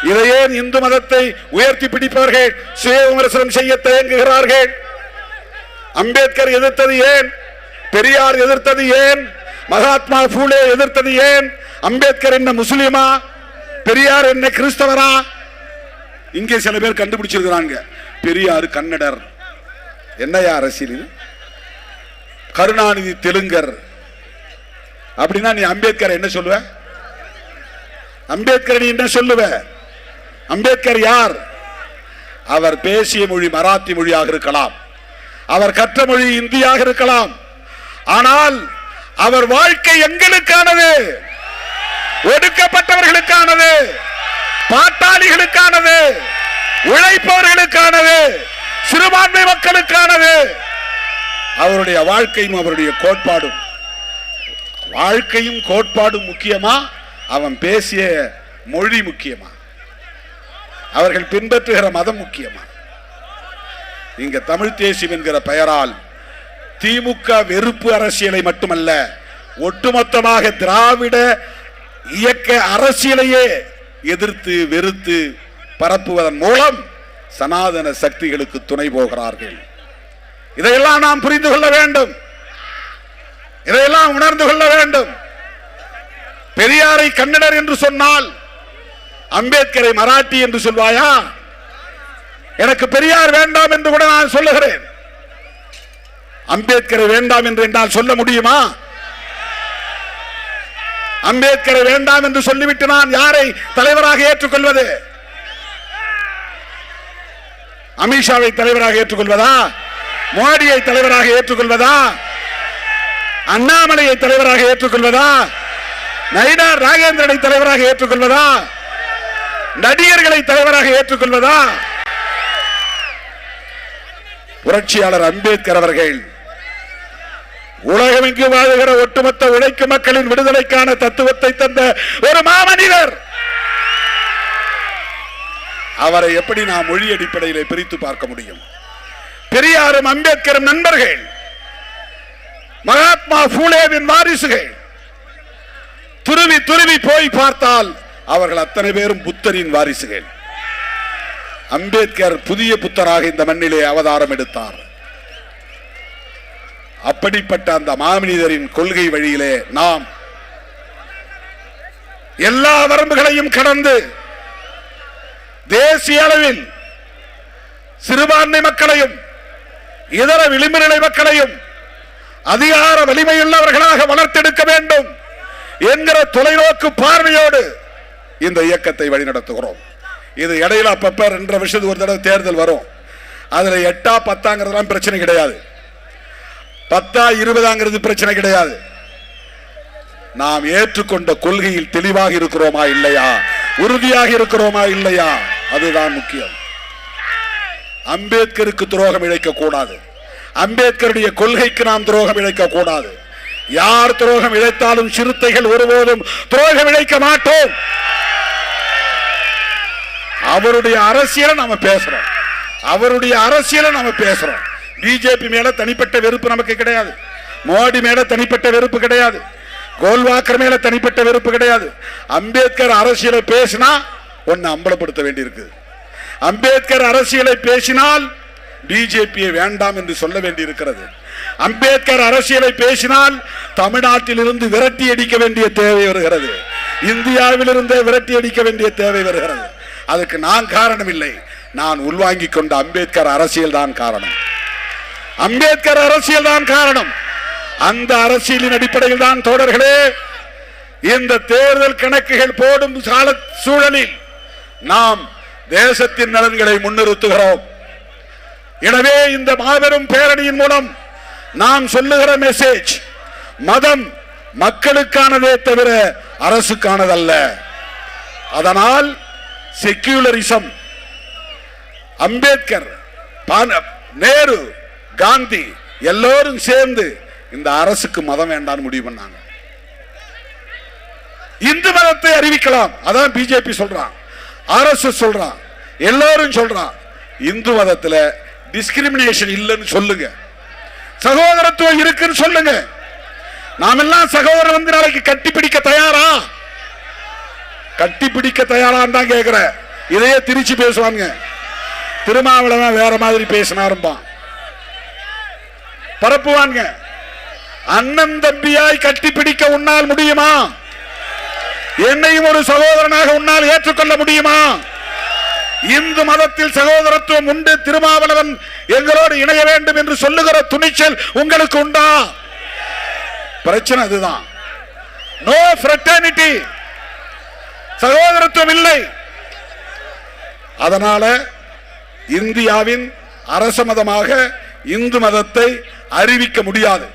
இதையே இந்து மதத்தை உயர்த்தி பிடிப்பவர்கள் சுய விமர்சனம் செய்ய தயங்குகிறார்கள். அம்பேத்கர் எதிர்த்தது ஏன்? பெரியார் எதிர்த்தது ஏன்? மகாத்மா பூலே எதிர்த்தது ஏன்? அம்பேத்கர் என்ன முஸ்லிமா? பெரியார் என்ன கிறிஸ்தவரா? இங்கே சில பேர் கண்டுபிடிச்சிருக்கிறாங்க, பெரியார் கன்னடர். என்னையா அரசியல்? கருணாநிதி தெலுங்கர். அப்படின்னா நீ அம்பேத்கர் என்ன சொல்லுவ? அம்பேத்கர் நீ என்ன சொல்லுவ? அம்பேத்கர் யார்? அவர் பேசிய மொழி மராத்தி மொழியாக இருக்கலாம், அவர் கற்ற மொழி இந்தியாக இருக்கலாம். ஆனால் அவர் வாழ்க்கை எங்களுக்கானது, ஒடுக்கப்பட்டவர்களுக்கானது, பாட்டாளிகளுக்கானது, உழைப்பவர்களுக்கானது, சிறுபான்மை மக்களுக்கானது. அவருடைய வாழ்க்கையும் அவருடைய கோட்பாடும், வாழ்க்கையும் கோட்பாடும் முக்கியமா, அவன் பேசிய மொழி முக்கியமா, அவர்கள் பின்பற்றுகிற மதம் முக்கியமா? இங்க தமிழ் தேசியம் என்கிற பெயரால் திமுக வெறுப்பு அரசியலை மட்டுமல்ல, ஒட்டுமொத்தமாக திராவிட இயக்க அரசியலையே எதிர்த்து வெறுத்து பரப்புவதன் மூலம் சனாதன சக்திகளுக்கு துணை போகிறார்கள். இதையெல்லாம் நாம் புரிந்து கொள்ள வேண்டும், இதையெல்லாம் உணர்ந்து கொள்ள வேண்டும். பெரியாரை கன்னடர் என்று சொன்னால் அம்பேத்கரை மராட்டி என்று சொல்வாயா? எனக்கு பெரியார் வேண்டாம் என்று கூட நான் சொல்லுகிறேன். அம்பேத்கரை வேண்டாம் என்று என்னால் சொல்ல முடியுமா? அம்பேத்கரை வேண்டாம் என்று சொல்லிவிட்டு நான் யாரை தலைவராக ஏற்றுக்கொள்வது? அமித்ஷாவை தலைவராக ஏற்றுக்கொள்வதா? மோடியை தலைவராக ஏற்றுக்கொள்வதா? அண்ணாமலையை தலைவராக ஏற்றுக்கொள்வதா? நயினார் நாகேந்திரனை தலைவராக ஏற்றுக்கொள்வதா? நடிகர்களை தலைவராக ஏற்றுக்கொள்வதா? புரட்சியாளர் அம்பேத்கர் அவர்கள் உலகமெங்கு வாழுகிற ஒட்டுமொத்த உழைக்கும் மக்களின் விடுதலைக்கான தத்துவத்தை தந்த ஒரு மாமனிதர். அவரை எப்படி நாம் மொழி அடிப்படையில் பிரித்து பார்க்க முடியும்? பெரியாரும் அம்பேத்கரும் நண்பர்கள், மகாத்மா பூலேவின் வாரிசுகள். துருவி துருவி போய் பார்த்தால் அவர்கள் அத்தனை பேரும் புத்தரின் வாரிசுகள். அம்பேத்கர் புதிய புத்தராக இந்த மண்ணிலே அவதாரம் எடுத்தார். அப்படிப்பட்ட அந்த மாமனிதரின் கொள்கை வழியிலே நாம் எல்லா வரம்புகளையும் கடந்து தேசிய அளவில் சிறுபான்மை மக்களையும் இதர விளிம்பு நிலை மக்களையும் அதிகார வலிமையுள்ளவர்களாக வளர்த்தெடுக்க வேண்டும் என்கிற தொலைநோக்கு பார்வையோடு இந்த இயக்கத்தை வழிநடத்துகிறோம். இது இடையில அப்பப்ப 2 வருஷத்துக்கு ஒரு தடவை தேர்தல் வரும். அதுல 8 10 பிரச்சனை கிடையாது, 10 20 பிரச்சனை கிடையாது. நாம் ஏற்றுக்கொண்ட கொள்கையில் தெளிவாக இருக்கிறோமா இல்லையா, உறுதியாக இருக்கிறோமா இல்லையா, அதுதான் முக்கியம். அம்பேத்கருக்கு துரோகம் இழைக்க கூடாது, அம்பேத்கருடைய கொள்கைக்கு நாம் துரோகம் இழைக்க கூடாது. யார் துரோகம் இழைத்தாலும் சிறுத்தைகள் ஒருபோதும் துரோகம் இழைக்க மாட்டோம். அவருடைய அரசியலை நாம பேசுறோம், அவருடைய அரசியலை நாம பேசுறோம். பிஜேபி மேல தனிப்பட்ட வெறுப்பு நமக்கு கிடையாது, மோடி மேல தனிப்பட்ட வெறுப்பு கிடையாது, கோல்வாக்கர் மேல தனிப்பட்ட வெறுப்பு கிடையாது. அம்பேத்கர் அரசியலை பேசினா ஒன்னு அம்பலப்படுத்த வேண்டியிருக்கு. அம்பேத்கர் அரசியலை பேசினால் பிஜேபியை வேண்டாம் என்று சொல்ல வேண்டி இருக்கிறது. அம்பேத்கர் அரசியலை பேசினால் தமிழ்நாட்டில் இருந்து விரட்டி அடிக்க வேண்டிய தேவை வருகிறது, இந்தியாவில் இருந்தே விரட்டி அடிக்க வேண்டிய தேவை வருகிறது. அதுக்கு நான் காரணம் இல்லை, நான் உள்வாங்கிக் கொண்ட அம்பேத்கர் அரசியல் தான் காரணம். அம்பேத்கர் அரசியல் தான் காரணம். அந்த அரசியலின் அடிப்படையில் தான் தோழர்களே இந்த தேர்தல் கணக்குகள் போடும் சூழலில் நாம் தேசத்தின் நலன்களை முன்னிறுத்துகிறோம். எனவே இந்த மாபெரும் பேரணியின் மூலம் நாம் சொல்லுகிற மெசேஜ், மதம் மக்களுக்கானதே தவிர அரசுக்கானதல்ல. அதனால் செக்யூலரிசம், அம்பேத்கர், நேரு, காந்தி எல்லோரும் சேர்ந்து இந்த அரசுக்கு மதம் வேண்டாம் முடிவு பண்ணாங்க. இந்து மதத்தை அறிவிக்கலாம், அதான் பிஜேபி சொல்றான், ஆர்எஸ்எஸ் சொல்றான், எல்லாரும் சொல்றான். இந்து மதத்துல டிஸ்கிரிமினேஷன் இல்லைன்னு சொல்லுங்க, சகோதரத்துவம் இருக்குன்னு சொல்லுங்க. நாம் எல்லாம் சகோதரர் வந்து நாளைக்கு கட்டி பிடிக்க தயாரா? கட்டி பிடிக்க தயாரான்னு தான் கேட்கிற. இதையே திருச்சி பேசுவாங்க. திருமாவளவன் வேற மாதிரி பேசினாரும்பான், பரப்புவாங்க. அண்ணன் தம்பியாய் கட்டி பிடிக்க உன்னால் முடியுமா? என்னையும் ஒரு சகோதரனாக உன்னால் ஏற்றுக்கொள்ள முடியுமா? இந்து மதத்தில் சகோதரத்துவம் உண்டு, திருமாவளவன் எங்களோடு இணைய வேண்டும் என்று சொல்லுகிற துணிச்சல் உங்களுக்கு உண்டா? பிரச்சனை அதுதான். நோ ஃப்ரெட்டர்னிட்டி, சகோதரத்துவம் இல்லை. அதனால இந்தியாவின் அரச மதமாக இந்து மதத்தை அறிவிக்க முடியாது,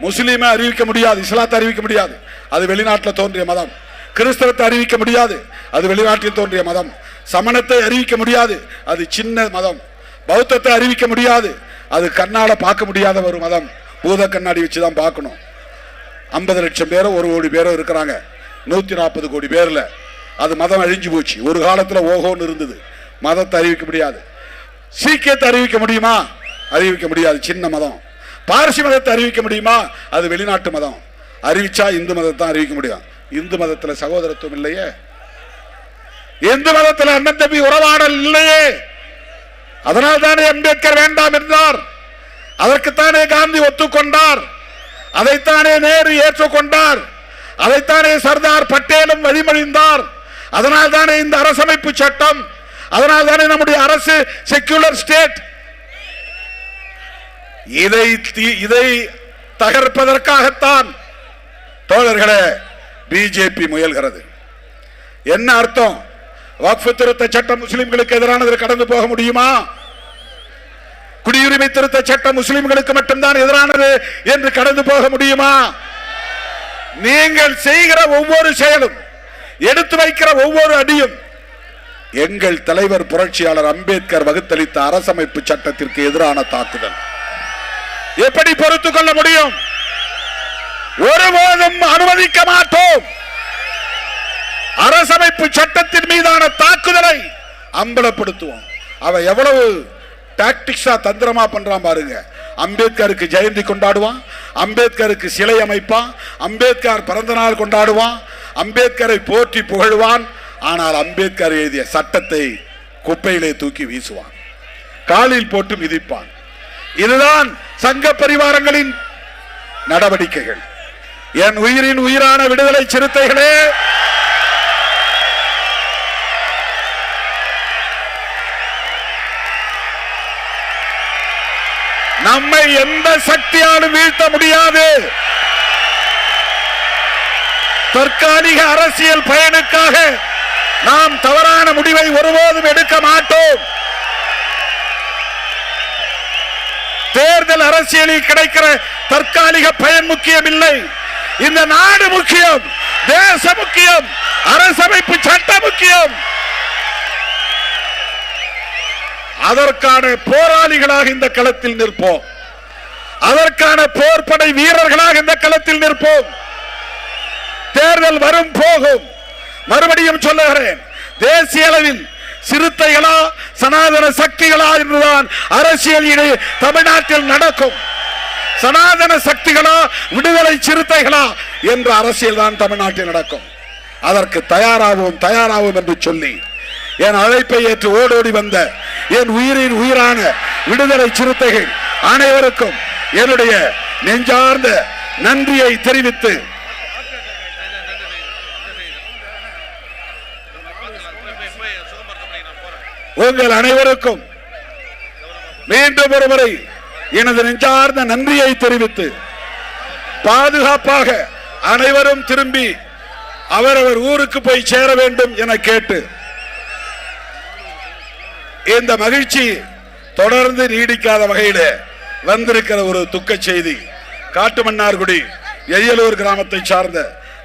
முஸ்லீமை அறிவிக்க முடியாது, இஸ்லாத்தை அறிவிக்க முடியாது, அது வெளிநாட்டில் தோன்றிய மதம். கிறிஸ்தவத்தை அறிவிக்க முடியாது, அது வெளிநாட்டில் தோன்றிய மதம். சமணத்தை அறிவிக்க முடியாது, அது சின்ன மதம். பௌத்தத்தை அறிவிக்க முடியாது, அது கண்ணால பார்க்க முடியாத ஒரு மதம். பூத கண்ணாடி வச்சுதான் பார்க்கணும். 50 லட்சம் பேரோ 1 கோடி பேரோ இருக்கிறாங்க 140 கோடி பேர்ல. அது மதம் அழிஞ்சு போச்சு. ஒரு காலத்துல ஓஹோன்னு இருந்தது. மதத்தை அறிவிக்க முடியாது. சீக்கியத்தை அறிவிக்க முடியுமா? அறிவிக்க முடியாது, சின்ன மதம். பார்சி மதத்தை அறிவிக்க முடியுமா? அது வெளிநாட்டு மதம். அறிவிச்சா இந்து மதத்தை அறிவிக்க முடியும். இந்து மதத்துல சகோதரத்துவம் இல்லையே, இந்து மதத்தில் அண்ணன் தம்பி உறவாடல் இல்லையே. அதனால் தானே அம்பேத்கர் வேண்டாம் என்றார், அதற்குத்தானே காந்தி ஒத்துக்கொண்டார், அதைத்தானே நேரு ஏற்றுக்கொண்டார், அதைத்தானே சர்தார் பட்டேலும் வழிமொழிந்தார். அதனால் தானே இந்த அரசமைப்பு சட்டம், அதனால் தானே நம்முடைய அரசு செக்யூலர் ஸ்டேட். இதை தகர்ப்பதற்காகத்தான் தோழர்களே பிஜேபி முயல்கிறது. என்ன அர்த்தம்? வக்ஃப் திருத்த சட்டம் முஸ்லிம்களுக்கு எதிரானது, கடந்து போக முடியுமா? குடியுரிமை திருத்த சட்டம் முஸ்லிம்களுக்கு மட்டும்தான் எதிரானது என்று கடந்து போக முடியுமா? நீங்கள் செய்கிற ஒவ்வொரு செயலும், எடுத்து வைக்கிற ஒவ்வொரு அடியும் எங்கள் தலைவர் புரட்சியாளர் அம்பேத்கர் வகுத்தளித்த அரசமைப்பு சட்டத்திற்கு எதிரான தாக்குதல். எப்படி பொறுத்துக் கொள்ள முடியும்? ஒருபோதும் அனுமதிக்க மாட்டோம். அரசமைப்பு சட்டத்தின் மீதான தாக்குதலை அம்பலப்படுத்துவோம். அவ எவ்வளவு டாக்டிக்ஸா தந்திரமா பண்றான் பாருங்க. அம்பேத்கருக்கு ஜெயந்தி கொண்டாடுவான், அம்பேத்கருக்கு சிலை அமைப்பான், அம்பேத்கர் பிறந்த நாள் கொண்டாடுவான், அம்பேத்கரை போற்றி புகழ்வான். ஆனால் அம்பேத்கர் எழுதிய சட்டத்தை குப்பையிலே தூக்கி வீசுவான், காலில் போட்டு மிதிப்பான். இதுதான் சங்க பரிவாரங்களின் நடவடிக்கைகள். என் உயிரின் உயிரான விடுதலை சிறுத்தைகளே, நம்மை எந்த சக்தியாலும் வீழ்த்த முடியாது. தற்காலிக அரசியல் பயனுக்காக நாம் தவறான முடிவை ஒருபோதும் எடுக்க மாட்டோம். தேர்தல் அரசியலில் கிடைக்கிற தற்காலிக பயன் முக்கியம் இல்லை. இந்த நாடு முக்கியம், தேசம் முக்கியம், அரசமைப்பு சட்டம் முக்கியம். அதற்கான போராளிகளாக இந்த களத்தில் நிற்போம், அதற்கான போர்படை வீரர்களாக இந்த களத்தில் நிற்போம். தேர்தல் வரும் போகும். மறுபடியும் சொல்லுகிறேன், தேசிய அளவில் சிறுத்தைகளா சனாதன சக்திகளா என்றுதான் அரசியல் தமிழ்நாட்டில் நடக்கும். சனாதன சக்திகளா விடுதலை சிறுத்தைகளா என்ற அரசியல் தான் தமிழ்நாட்டில் நடக்கும். அதற்கு தயாராகும் என்று சொல்லி என் அழைப்பை ஏற்று ஓடோடி வந்த என் உயிரின் உயிரான விடுதலை சிறுத்தைகள் அனைவருக்கும் என்னுடைய நெஞ்சார்ந்த நன்றியை தெரிவித்து உங்கள் அனைவருக்கும் மீண்டும் ஒருமுறை எனது நெஞ்சார்ந்த நன்றியை தெரிவித்து பாதுகாப்பாக அனைவரும் திரும்பி அவரவர் ஊருக்கு போய் சேர வேண்டும் என கேட்டு இந்த மகிழ்ச்சி தொடர்ந்து நீடிக்காத வகையில் வந்திருக்கிற ஒரு துக்க செய்தி. காட்டுமன்னார்குடி எய்யலூர் கிராமத்தை சார்ந்த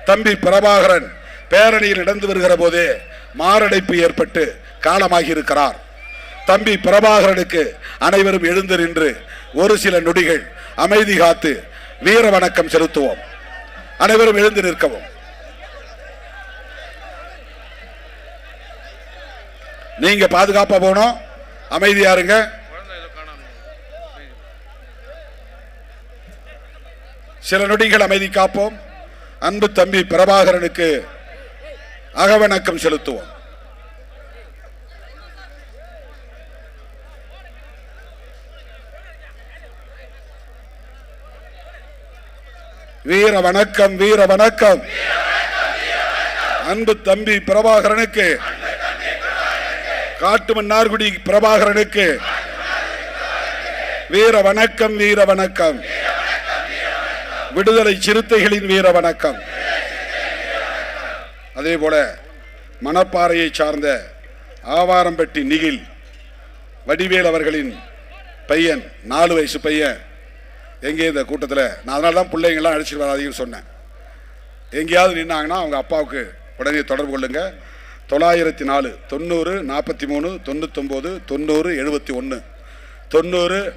தம்பி பிரபாகரன் பேரணியில் நடந்து வருகிற போதே மாரடைப்பு ஏற்பட்டு காலமாகி இருக்கிறார். தம்பி பிரபாகரனுக்கு அனைவரும் எழுந்து நின்று ஒரு சில நொடிகள் அமைதி காத்து வீர வணக்கம் செலுத்துவோம். அனைவரும் எழுந்து நிற்கவும். நீங்க பாதுகாப்பா போனோம், அமைதியா இருங்க. சில நொடிகள் அமைதி காப்போம். அன்பு தம்பி பிரபாகரனுக்கு அகவணக்கம் செலுத்துவோம். வீர வணக்கம், வீர வணக்கம். அன்பு தம்பி பிரபாகரனுக்கு, காட்டுமன்னார்குடி பிரபாகரனுக்கு வீர வணக்கம், வீர வணக்கம். விடுதலை சிறுத்தைகளின் வீர வணக்கம். அதே போல மணப்பாறையை சார்ந்த ஆவாரம்பட்டி நிகில் வடிவேல் அவர்களின் பையன், 4 வயசு பையன், எங்கே இந்த கூட்டத்தில் நான் அதனால தான் பிள்ளைங்கள்லாம் அழைச்சிட்டு வராதீங்கன்னு சொன்னேன். எங்கேயாவது நின்னாங்கன்னா அவங்க அப்பாவுக்கு உடனே தொடர்பு கொள்ளுங்க. 904 90 43 99 90 71 90